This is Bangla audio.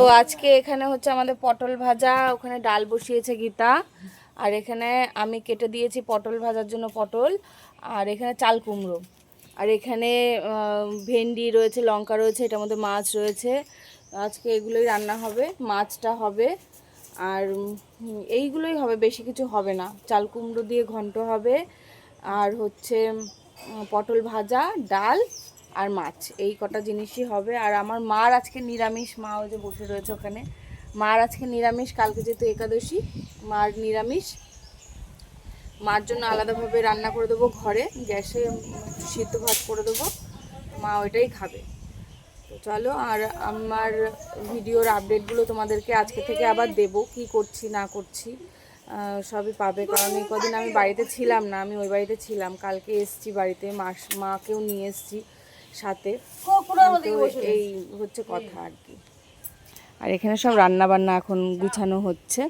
তো আজকে এখানে হচ্ছে আমাদের পটল ভাজা, ওখানে ডাল বসিয়েছে গীতা, আর এখানে আমি কেটে দিয়েছি পটল ভাজার জন্য পটল, আর এখানে চাল কুমড়ো, আর এখানে ভেন্ডি রয়েছে, লঙ্কা রয়েছে, এটার মধ্যে মাছ রয়েছে। আজকে এগুলোই রান্না হবে, মাছটা হবে, আর এইগুলোই হবে, বেশি কিছু হবে না। চাল কুমড়ো দিয়ে ঘন্ট হবে, আর হচ্ছে পটল ভাজা, ডাল আর মাছ, এই কটা জিনিসই হবে। আর আমার মার আজকে নিরামিষ, মা ওই যে বসে রয়েছে ওখানে, মার আজকে নিরামিষ, কালকে যেহেতু একাদশী, মার নিরামিষ। মার জন্য আলাদাভাবে রান্না করে দেবো ঘরে, গ্যাসে সিদ্ধ ভাত করে দেবো, মা ওইটাই খাবে। তো চলো, আর আমার ভিডিওর আপডেটগুলো তোমাদেরকে আজকে থেকে আবার দেবো, কি করছি না করছি সবই পাবে। কারণ এই কদিন আমি বাড়িতে ছিলাম না, আমি ওই বাড়িতে ছিলাম, কালকে এসছি বাড়িতে, মাকেও নিয়ে এসছি সাথে। তো এই হচ্ছে কথা আর কি। আর এখানে সব রান্না বান্না এখন গুছানো হচ্ছে।